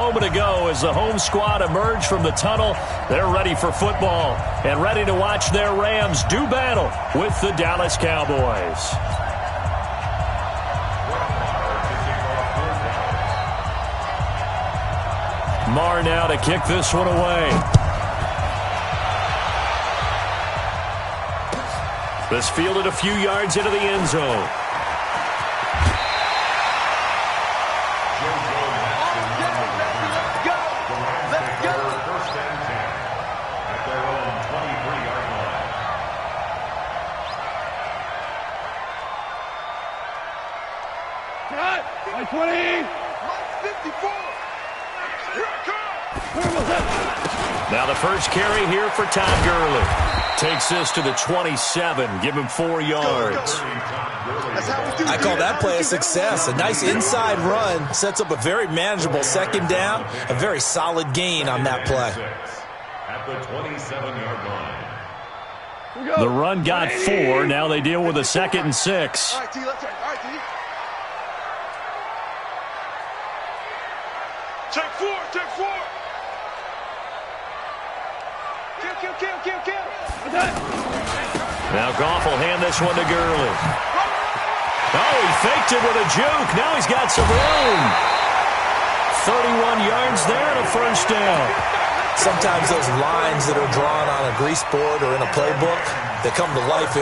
moment ago as the home squad emerged from the tunnel. They're ready for football and ready to watch their Rams do battle with the Dallas Cowboys. Marr now to kick this one away. This fielded a few yards into the end zone. Now the first carry here for Todd Gurley. Takes this to the 27. Give him 4 yards. I call that play a success. A nice inside run. Sets up a very manageable second down. A very solid gain on that play. At the 27-yard line. The run got 4. Now they deal with a 2nd and 6. All right, T, let's all right, T. Take 4, take 4. Kill. Now Goff will hand this one to Gurley. Oh, he faked it with a juke. Now he's got some room. 31 yards there and a first down. Sometimes those lines that are drawn on a grease board or in a playbook, they come to life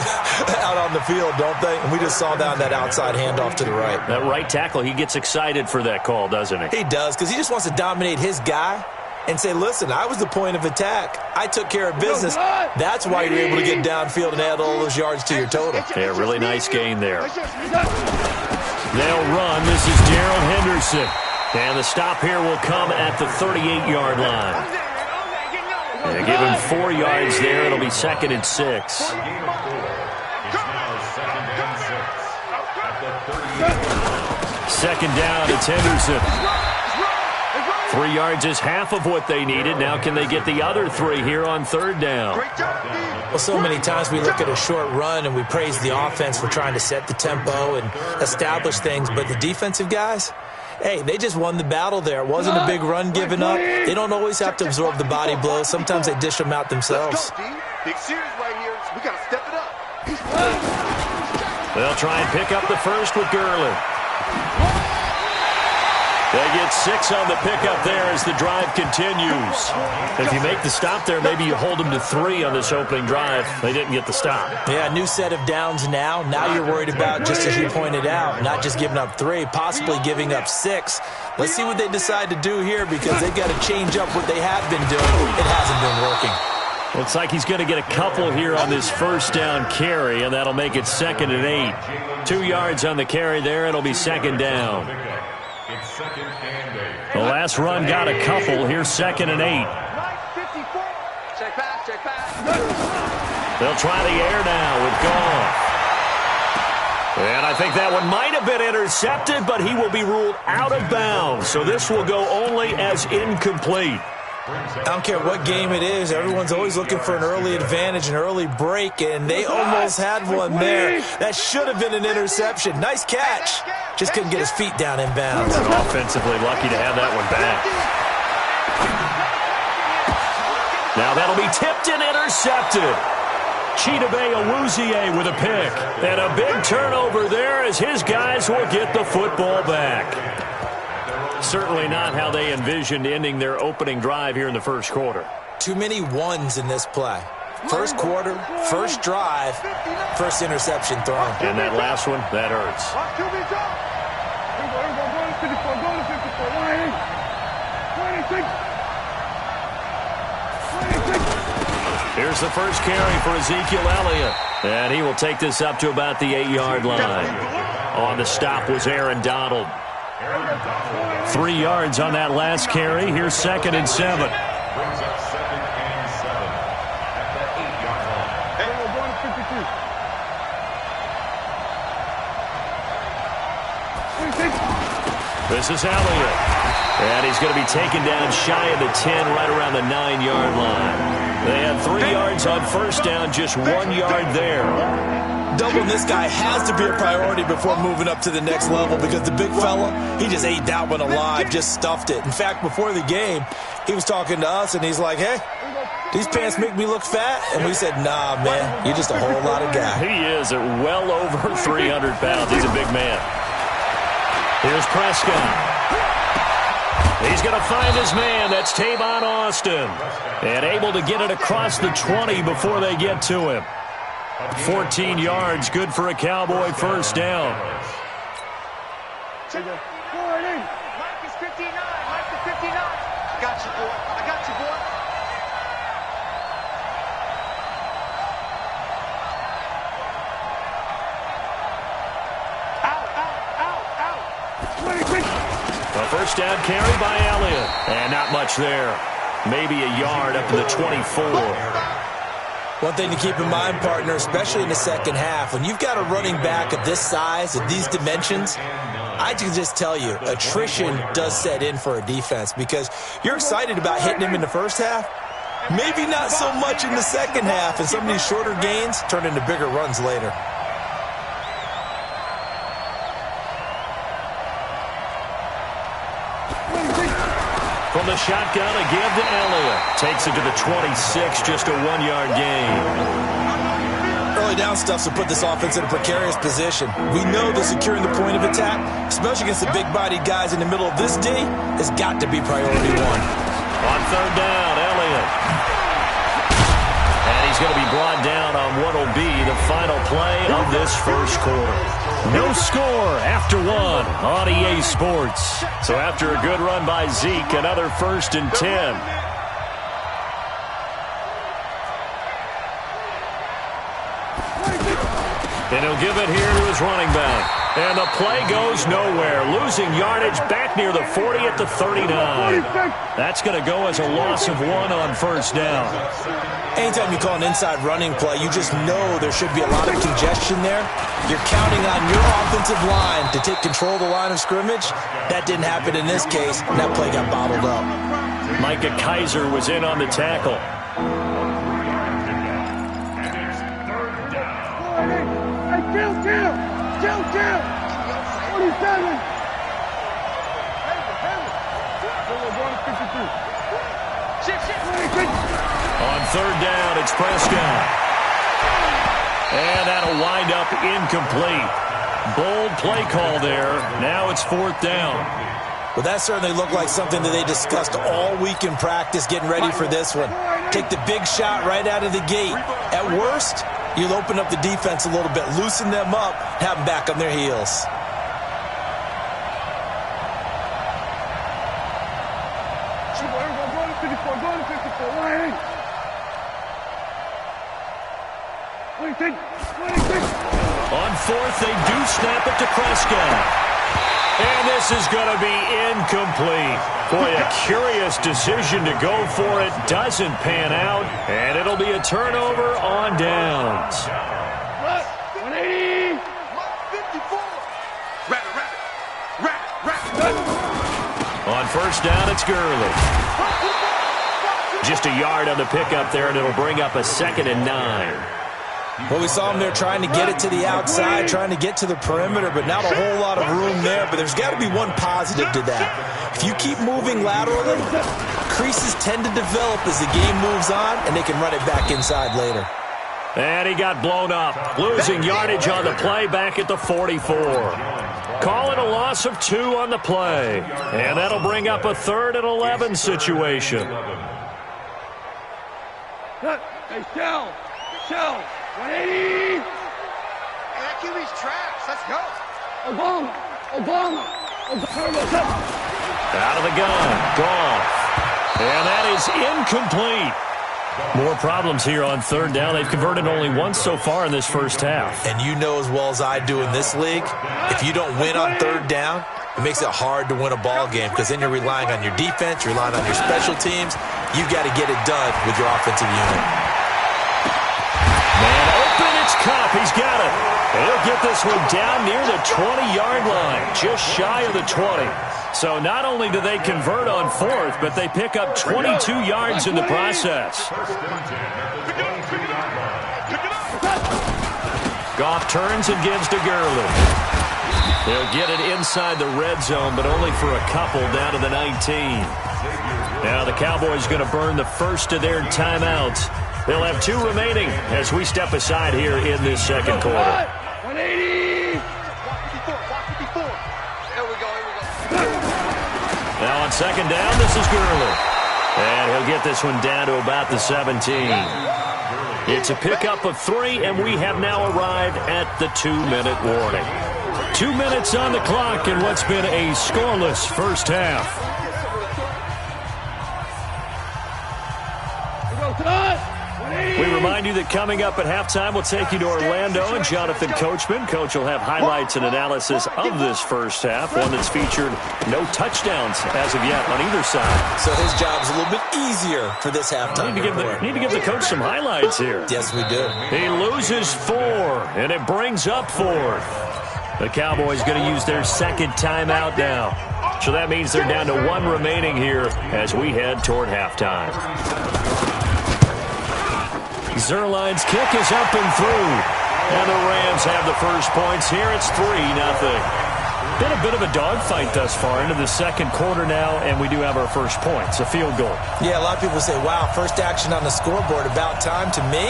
out on the field, don't they? And we just saw down that outside handoff to the right. That right tackle, he gets excited for that call, doesn't he? He does, because he just wants to dominate his guy and say, listen, I was the point of attack. I took care of business. That's why you're able to get downfield and add all those yards to your total. Yeah, really nice gain there. They'll run. This is Gerald Henderson. And the stop here will come at the 38-yard line. They give him 4 yards there. It'll be 2nd and 6. Second down, it's Henderson. 3 yards is half of what they needed. Now can they get the other 3 here on 3rd down? Well, so many times we look at a short run and we praise the offense for trying to set the tempo and establish things. But the defensive guys, hey, they just won the battle there. It wasn't a big run given up. They don't always have to absorb the body blows. Sometimes they dish them out themselves. Big series right here, so we got to step it up. They'll try and pick up the first with Gurley. They get 6 on the pickup there as the drive continues. If you make the stop there, maybe you hold them to 3 on this opening drive. They didn't get the stop. Yeah, new set of downs now. Now you're worried about, just as you pointed out, not just giving up 3, possibly giving up 6. Let's see what they decide to do here, because they've got to change up what they have been doing. It hasn't been working. Looks like he's going to get a couple here on this first down carry, and that'll make it 2nd and 8. 2 yards on the carry there. It'll be 2nd down. The last run got a couple. Here's 2nd and 8. Check pass. They'll try the air now with Goff. And I think that one might have been intercepted, but he will be ruled out of bounds. So this will go only as incomplete. I don't care what game it is. Everyone's always looking for an early advantage, an early break, and they almost had one there. That should have been an interception. Nice catch. Just couldn't get his feet down in bounds. Offensively lucky to have that one back. Now that'll be tipped and intercepted. Chidobe Awuzie with a pick. And a big turnover there as his guys will get the football back. Certainly not how they envisioned ending their opening drive here in the first quarter. Too many ones in this play. First quarter, first drive, first interception thrown. And that last one, that hurts. Here's the first carry for Ezekiel Elliott. And he will take this up to about the 8-yard line. On the stop was Aaron Donald. 3 yards on that last carry. Here's 2nd and 7. Brings up 2nd and 7 at the 8-yard line. This is Elliott. And he's going to be taken down shy of the 10, right around the 9-yard line. They had 3 yards on first down, just 1 yard there. Doubling this guy has to be a priority before moving up to the next level because the big fella, he just ate that one alive, just stuffed it. In fact, before the game, he was talking to us, and he's like, hey, these pants make me look fat? And we said, nah, man, you're just a whole lot of guy. He is at well over 300 pounds. He's a big man. Here's Prescott. He's going to find his man. That's Tavon Austin. And able to get it across the 20 before they get to him. 14 yards, good for a Cowboy first down. Mike is 59. Mike is 59. I got you, boy. I got you, boy. A first down carry by Elliott. And not much there. Maybe a yard up to the 24. One thing to keep in mind, partner, especially in the second half, when you've got a running back of this size, of these dimensions, I can just tell you, attrition does set in for a defense because you're excited about hitting him in the first half. Maybe not so much in the second half, and some of these shorter gains turn into bigger runs later. From the shotgun, a give to Elliott. Takes it to the 26, just a 1-yard gain. Early down stuff will put this offense in a precarious position. We know that securing the point of attack, especially against the big-bodied guys in the middle of this D, has got to be priority one. On third down, Elliott. And he's going to be brought down on what will be the final play of this first quarter. No score after one on EA Sports. So after a good run by Zeke, another 1st and 10. And he'll give it here to his running back. And the play goes nowhere. Losing yardage back near the 40 at the 39. That's going to go as a loss of 1 on first down. Anytime you call an inside running play, you just know there should be a lot of congestion there. You're counting on your offensive line to take control of the line of scrimmage. That didn't happen in this case, and that play got bottled up. Micah Kaiser was in on the tackle. Kill. 47. On third down, it's Prescott. And that'll wind up incomplete. Bold play call there. Now it's 4th down. Well, that certainly looked like something that they discussed all week in practice getting ready for this one. Take the big shot right out of the gate. At worst, you'll open up the defense a little bit, loosen them up, have them back on their heels. On 4th, they do snap it to Prescott. And this is going to be incomplete. Boy, a curious decision to go for it. Doesn't pan out. And it'll be a turnover on downs. 180. 54. On first down, it's Gurley. Just a yard on the pickup there, and it'll bring up a 2nd and 9. Well, we saw him there trying to get it to the outside, trying to get to the perimeter, but not a whole lot of room there. But there's got to be one positive to that. If you keep moving laterally, creases tend to develop as the game moves on, and they can run it back inside later. And he got blown up, losing yardage on the play back at the 44. Calling a loss of 2 on the play. And that'll bring up a 3rd and 11 situation. Hey, Shell. 180. Hey, that QB's trash. Let's go. Obama. Out of the gun. Goff. And that is incomplete. More problems here on third down. They've converted only once so far in this first half. And you know as well as I do in this league, if you don't win on third down, it makes it hard to win a ball game because then you're relying on your defense, you're relying on your special teams. You've got to get it done with your offensive unit. Man open, it's Kupp. He's got it. He'll get this one down near the 20-yard line, just shy of the 20. So not only do they convert on 4th, but they pick up 22 yards in the process. Goff turns and gives to Gurley. They'll get it inside the red zone, but only for a couple down to the 19. Now the Cowboys going to burn the first of their timeouts. They'll have 2 remaining as we step aside here in this second quarter. 180. Now on second down, this is Gurley. And he'll get this one down to about the 17. It's a pickup of 3, and we have now arrived at the 2-minute warning. 2 minutes on the clock in what's been a scoreless first half. We remind you that coming up at halftime, we'll take you to Orlando and Jonathan Coachman. Coach will have highlights and analysis of this first half, one that's featured no touchdowns as of yet on either side. So his job's a little bit easier for this halftime. Need to give the coach some highlights here. Yes, we do. He loses 4, and it brings up 4th. The Cowboys going to use their second timeout now. So that means they're down to 1 remaining here as we head toward halftime. Zuerlein's kick is up and through. And the Rams have the first points here. It's 3-0. Been a bit of a dogfight thus far into the second quarter now, and we do have our first points, a field goal. Yeah, a lot of people say, wow, first action on the scoreboard, about time. To me,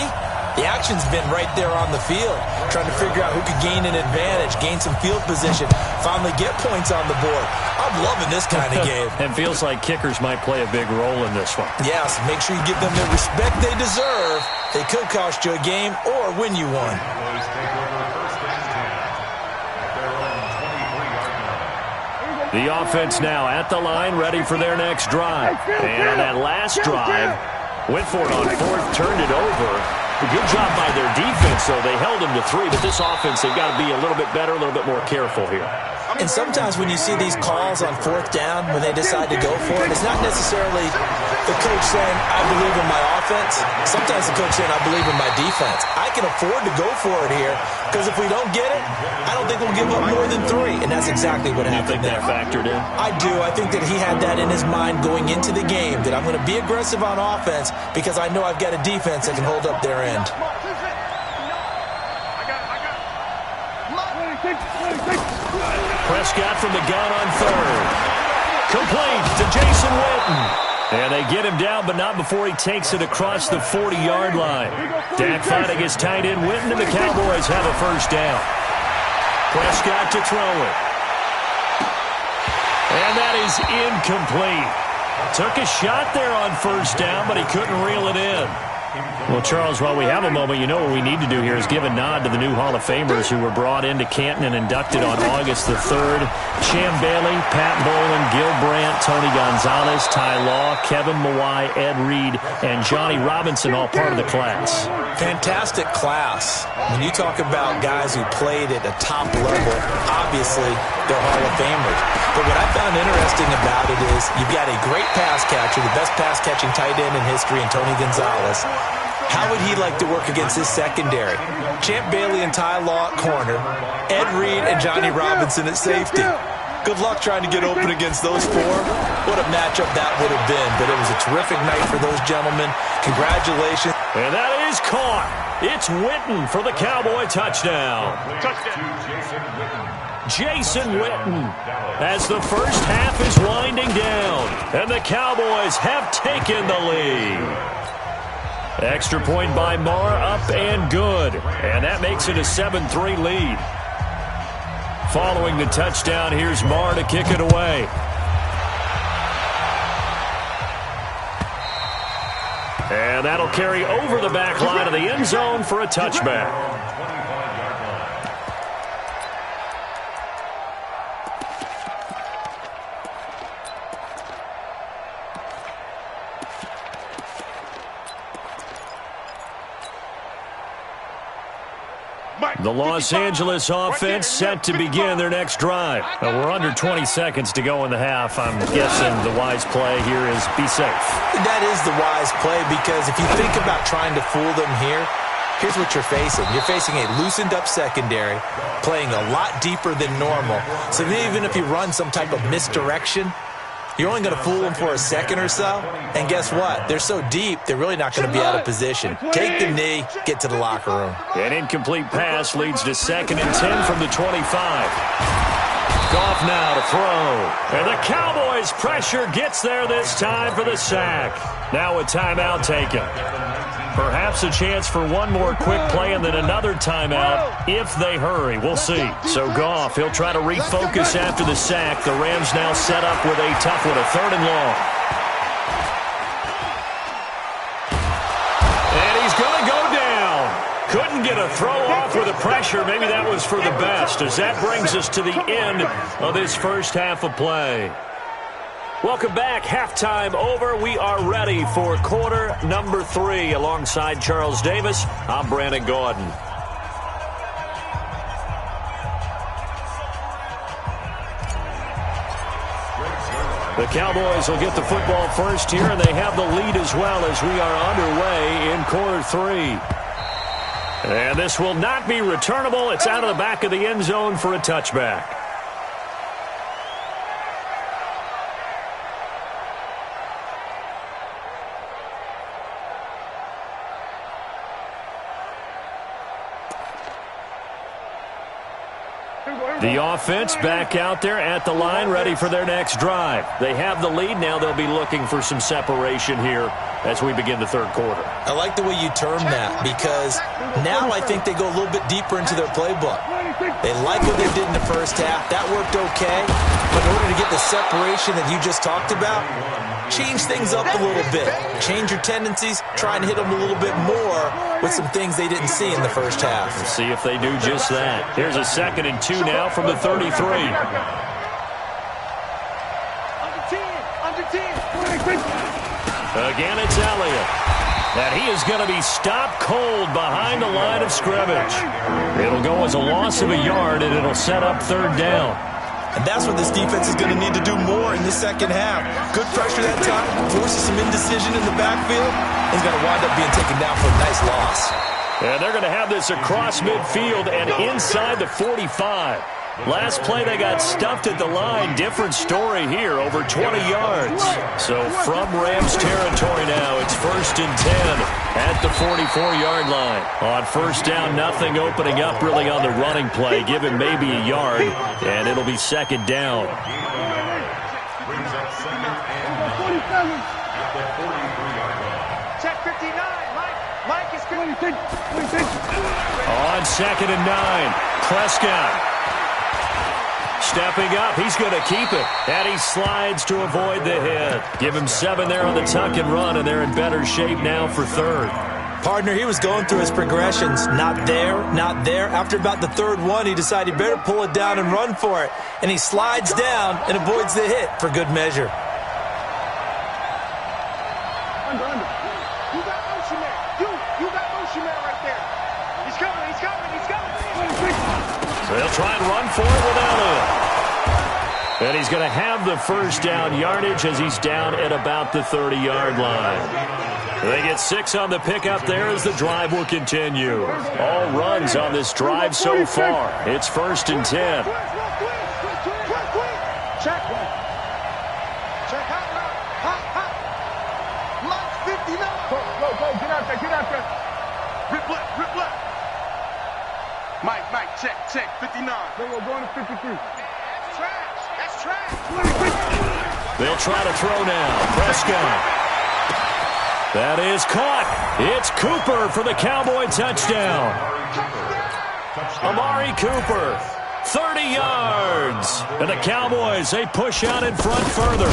the action's been right there on the field, trying to figure out who could gain an advantage, gain some field position, finally get points on the board. I'm loving this kind of game. And feels like kickers might play a big role in this one. Yes, make sure you give them the respect they deserve. They could cost you a game or win you one. The offense now at the line, ready for their next drive. And on that last drive, went for it on 4th, turned it over. A good job by their defense, though. They held them to 3, but this offense, they've got to be a little bit better, a little bit more careful here. And sometimes when you see these calls on 4th down, when they decide to go for it, it's not necessarily the coach saying, I believe in my offense. Sometimes the coach saying, I believe in my defense. I can afford to go for it here, because if we don't get it, I don't think we'll give up more than 3. And that's exactly what happened there. You think that factored in? I do. I think that he had that in his mind going into the game, that I'm going to be aggressive on offense because I know I've got a defense that can hold up their end. Prescott from the gun on 3rd. Complete to Jason Witten. And they get him down, but not before he takes it across the 40-yard line. Dak fighting his tight end Witten, and the Cowboys have a first down. Prescott to throw it. And that is incomplete. Took a shot there on first down, but he couldn't reel it in. Well, Charles, while we have a moment, you know what we need to do here is give a nod to the new Hall of Famers who were brought into Canton and inducted on August the 3rd. Champ Bailey, Pat Bowlen, Gil Brandt, Tony Gonzalez, Ty Law, Kevin Mawai, Ed Reed, and Johnny Robinson, all part of the class. Fantastic class. When you talk about guys who played at a top level, obviously they're Hall of Famers. But what I found interesting about it is you've got a great pass catcher, the best pass-catching tight end in history, in Tony Gonzalez. How would he like to work against his secondary? Champ Bailey and Ty Law at corner, Ed Reed and Johnny Robinson at safety. Good luck trying to get open against those 4. What a matchup that would have been. But it was a terrific night for those gentlemen. Congratulations. And that is caught. It's Witten for the Cowboy touchdown. Jason Witten as the first half is winding down. And the Cowboys have taken the lead. Extra point by Marr, up and good. And that makes it a 7-3 lead. Following the touchdown, here's Marr to kick it away. And that'll carry over the back line of the end zone for a touchback. The Los Angeles offense set to begin their next drive. We're under 20 seconds to go in the half. I'm guessing the wise play here is be safe. That is the wise play, because if you think about trying to fool them here, here's what you're facing. You're facing a loosened up secondary, playing a lot deeper than normal. So even if you run some type of misdirection, You're only going to fool them for a second or so, and guess what? They're so deep, they're really not going to be out of position. Take the knee, get to the locker room. An incomplete pass leads to 2nd and 10 from the 25. Goff now to throw. And the Cowboys' pressure gets there this time for the sack. Now a timeout taken. Perhaps a chance for one more quick play and then another timeout if they hurry. We'll see. So Goff, he'll try to refocus after the sack. The Rams now set up with a tough one, a 3rd and long. And he's going to go down. Couldn't get a throw off with the pressure. Maybe that was for the best, as that brings us to the end of this first half of play. Welcome back. Halftime over. We are ready for quarter number 3. Alongside Charles Davis, I'm Brandon Gordon. The Cowboys will get the football first here, and they have the lead as well as we are underway in quarter 3. And this will not be returnable. It's out of the back of the end zone for a touchback. The offense back out there at the line, ready for their next drive. They have the lead. Now they'll be looking for some separation here as we begin the third quarter. I like the way you term that, because now I think they go a little bit deeper into their playbook. They like what they did in the first half. That worked okay. But in order to get the separation that you just talked about, change things up a little bit. Change your tendencies. Try and hit them a little bit more with some things they didn't see in the first half. We'll see if they do just that. Here's a 2nd and 2 now from the 33. Again, it's Elliott. And he is going to be stopped cold behind the line of scrimmage. It'll go as a loss of a yard, and it'll set up 3rd down. And that's what this defense is going to need to do more in the second half. Good pressure that time, forces some indecision in the backfield. He's going to wind up being taken down for a nice loss. And they're going to have this across midfield and inside the 45. Last play, they got stuffed at the line. Different story here, over 20 yards. So from Rams territory now, it's 1st and 10 at the 44-yard line. On 1st down, nothing opening up really on the running play. Give him maybe a yard, and it'll be 2nd down. Check 59. Mike is 56. On 2nd and 9, Prescott. Stepping up, he's going to keep it. And he slides to avoid the hit. Give him 7 there on the tuck and run, and they're in better shape now for 3rd. Partner, he was going through his progressions. Not there, not there. After about the 3rd one, he decided he better pull it down and run for it. And he slides down and avoids the hit for good measure. You got motion man. You got motion man right there. He's coming. So they'll try and run for it with Elliott. And he's going to have the 1st down yardage as he's down at about the 30-yard line. They get 6 on the pickup there as the drive will continue. All runs on this drive so far. It's 1st and 10. Check. Hot. Mike 59. Go. Get out there. Rip left. Mike, check. 59. Go on to 53. That's trash. They'll try to throw now. Prescott. That is caught. It's Cooper for the Cowboy touchdown. Amari Cooper, 30 yards. And the Cowboys, they push out in front further.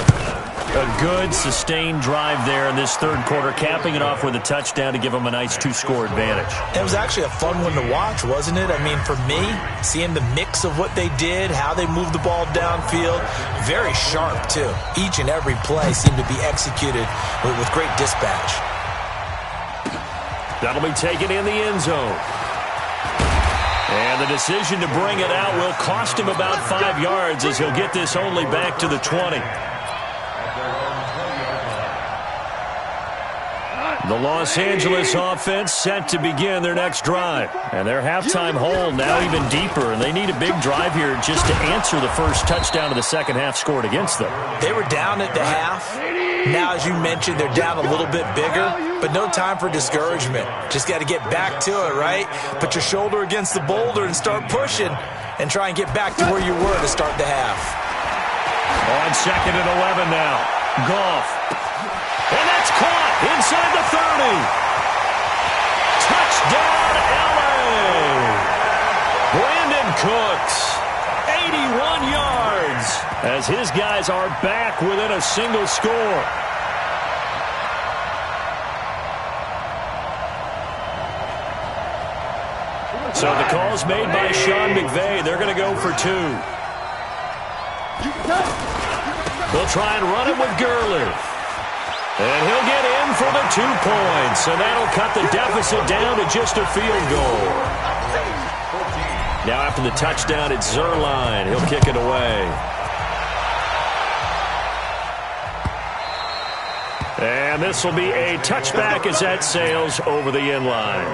A good, sustained drive there in this 3rd quarter, capping it off with a touchdown to give them a nice 2-score advantage. It was actually a fun one to watch, wasn't it? I mean, for me, seeing the mix of what they did, how they moved the ball downfield, very sharp, too. Each and every play seemed to be executed with great dispatch. That'll be taken in the end zone. And the decision to bring it out will cost him about 5 yards as he'll get this only back to the 20. The Los Angeles offense set to begin their next drive. And their halftime hole now even deeper. And they need a big drive here just to answer the first touchdown of the second half scored against them. They were down at the half. Now, as you mentioned, they're down a little bit bigger. But no time for discouragement. Just got to get back to it, right? Put your shoulder against the boulder and start pushing. And try and get back to where you were to start the half. On 2nd and 11 now. Goff. And that's caught inside the 30. Touchdown, L.A. Brandon Cooks, 81 yards, as his guys are back within a single score. So the call's made by Sean McVay. They're going to go for 2. They'll try and run it with Gurley. And he'll get in for the 2 points. And that'll cut the deficit down to just a field goal. Now after the touchdown, it's Zerline. He'll kick it away. And this will be a touchback as that sails over the end line.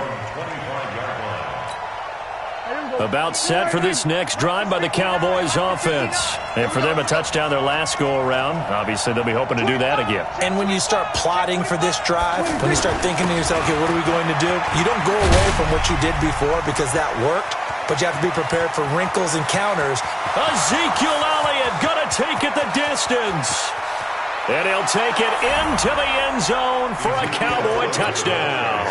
About set for this next drive by the Cowboys offense. And for them, a touchdown their last go-around. Obviously, they'll be hoping to do that again. And when you start plotting for this drive, when you start thinking to yourself, okay, what are we going to do? You don't go away from what you did before because that worked, but you have to be prepared for wrinkles and counters. Ezekiel Elliott going to take it the distance. And he'll take it into the end zone for a Cowboy touchdown.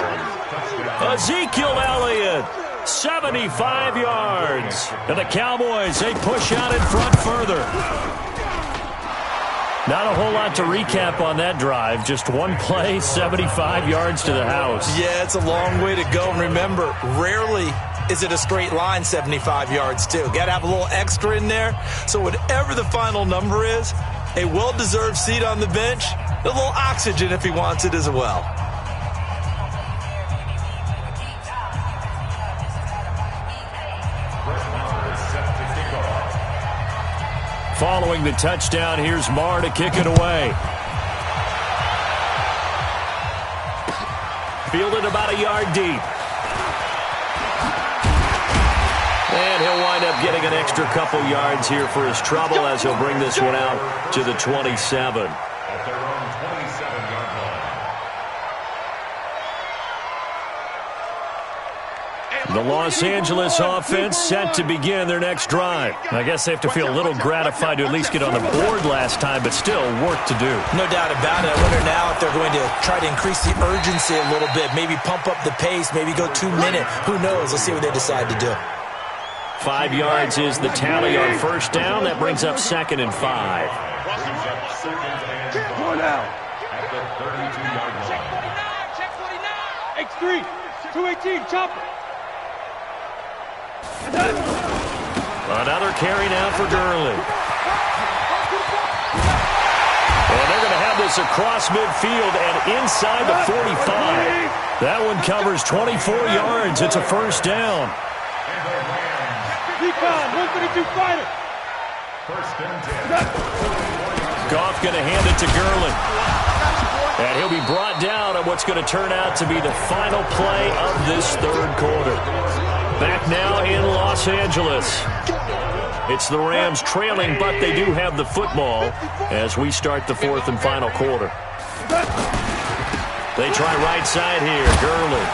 Ezekiel Elliott. 75 yards. And the Cowboys, they push out in front further. Not a whole lot to recap on that drive. Just one play, 75 yards to the house. Yeah, it's a long way to go. And remember, rarely is it a straight line 75 yards, too. Got to have a little extra in there. So whatever the final number is, a well-deserved seat on the bench, a little oxygen if he wants it as well. Following the touchdown, here's Marr to kick it away. Fielded about a yard deep. And he'll wind up getting an extra couple yards here for his trouble as he'll bring this one out to the 27. At their own 27-yard line. The Los Angeles offense set to begin their next drive. I guess they have to feel a little gratified to at least get on the board last time, but still work to do. No doubt about it. I wonder now if they're going to try to increase the urgency a little bit, maybe pump up the pace, maybe go 2-minute. Who knows? Let's see what they decide to do. 5 yards is the tally on first down. That brings up 2nd and 5. Going out at the 32-yard line. Check 49. X3. 218. Chopper. Another carry now for Gurley. And they're going to have this across midfield and inside the 45. That one covers 24 yards. It's a first down. Recon, 132 fighter. First and 10. Goff going to hand it to Gurley. And he'll be brought down on what's going to turn out to be the final play of this third quarter. Back now in Los Angeles. It's the Rams trailing, but they do have the football as we start the fourth and final quarter. They try right side here. Gurley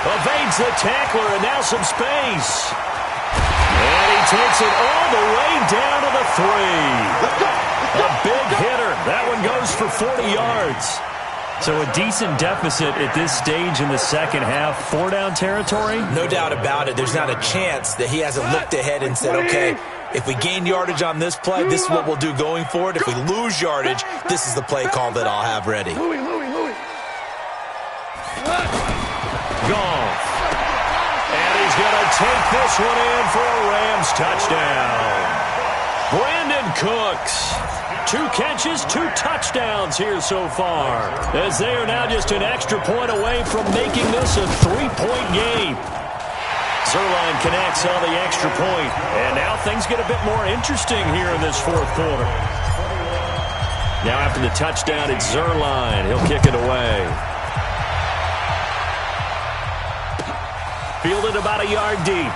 evades the tackler, and now some space. And he takes it all the way down to the 3. A big hitter. That one goes for 40 yards. So a decent deficit at this stage in the second half. 4-down territory? No doubt about it. There's not a chance that he hasn't looked ahead and said, okay, if we gain yardage on this play, this is what we'll do going forward. If we lose yardage, this is the play call that I'll have ready. Goff. And he's going to take this one in for a Rams touchdown. Brandon Cooks. 2 catches, 2 touchdowns here so far, as they are now just an extra point away from making this a 3-point game. Zerline connects on the extra point, and now things get a bit more interesting here in this fourth quarter. Now after the touchdown, it's Zerline. He'll kick it away. Fielded about a yard deep.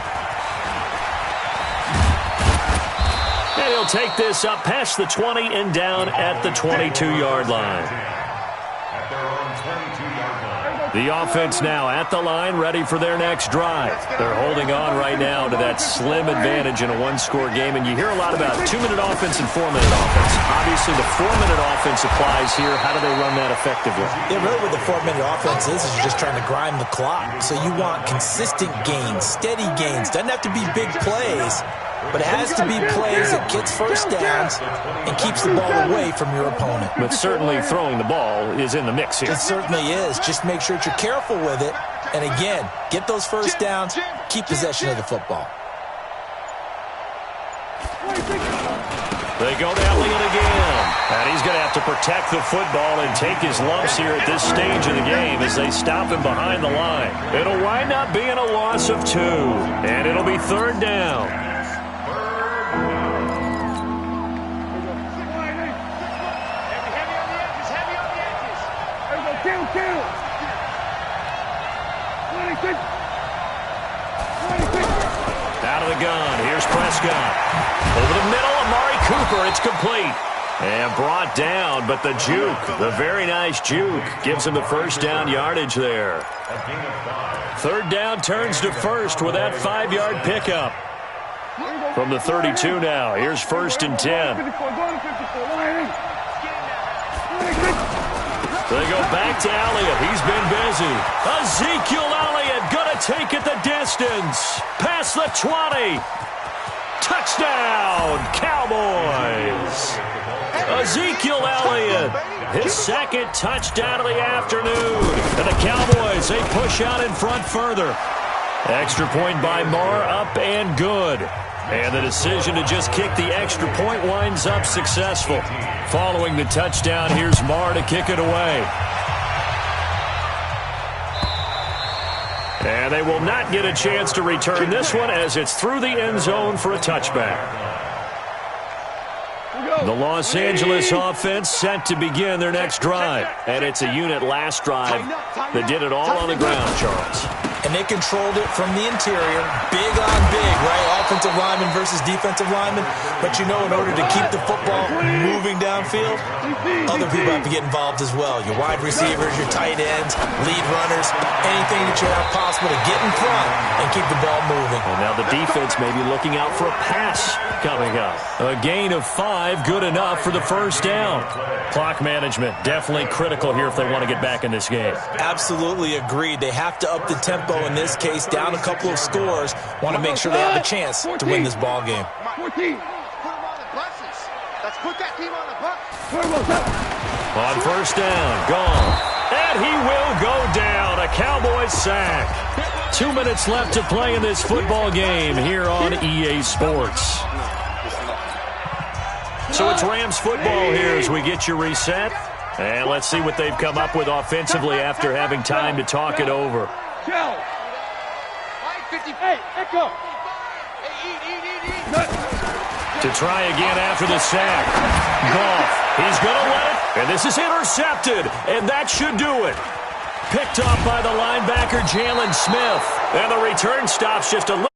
And he'll take this up past the 20 and down at the 22-yard line. At their own 22-yard line. The offense now at the line, ready for their next drive. They're holding on right now to that slim advantage in a one-score game, and you hear a lot about 2-minute offense and 4-minute offense. Obviously, the 4-minute offense applies here. How do they run that effectively? Yeah, really what the 4-minute offense is you're just trying to grind the clock. So you want consistent gains, steady gains. Doesn't have to be big plays, but it has to be plays that gets first downs and keeps the ball away from your opponent. But certainly throwing the ball is in the mix here. It certainly is. Just make sure that you're careful with it. And again, get those first downs, keep possession of the football. They go to Elliott again. And he's going to have to protect the football and take his lumps here at this stage of the game as they stop him behind the line. It'll wind up being a loss of 2. And it'll be 3rd down. Out of the gun. Here's Prescott. Over the middle, Amari Cooper. It's complete. And brought down, but the juke, the very nice juke, gives him the first down yardage there. 3rd down turns to first with that 5-yard pickup. From the 32 now. Here's 1st and 10. They go back to Elliott. He's been busy. Ezekiel Elliott going to take it the distance. Past the 20. Touchdown, Cowboys. Ezekiel Elliott, his 2nd touchdown of the afternoon. And the Cowboys, they push out in front further. Extra point by Marr, up and good. And the decision to just kick the extra point winds up successful. Following the touchdown, here's Marr to kick it away. And they will not get a chance to return this one as it's through the end zone for a touchback. The Los Angeles offense set to begin their next drive. And it's a unit last drive that did it all on the ground, Charles. And they controlled it from the interior, big on big, right? Offensive lineman versus defensive lineman. But you know, in order to keep the football moving downfield, other people have to get involved as well. Your wide receivers, your tight ends, lead runners, anything that you have possible to get in front and keep the ball moving. And now the defense may be looking out for a pass coming up. A gain of 5, good enough for the first down. Clock management, definitely critical here if they want to get back in this game. Absolutely agreed. They have to up the tempo in this case, down a couple of scores. Want to make sure they have a chance to win this ball game. 14. Put them on the buses. Let's put that team on the bus. On first down, gone. And he will go down. A Cowboys sack. 2 minutes left to play in this football game here on EA Sports. So it's Rams football here as we get you reset. And let's see what they've come up with offensively after having time to talk it over. To try again after the sack. Goff, he's going to let it, and this is intercepted, and that should do it. Picked off by the linebacker, Jalen Smith, and the return stops just a little.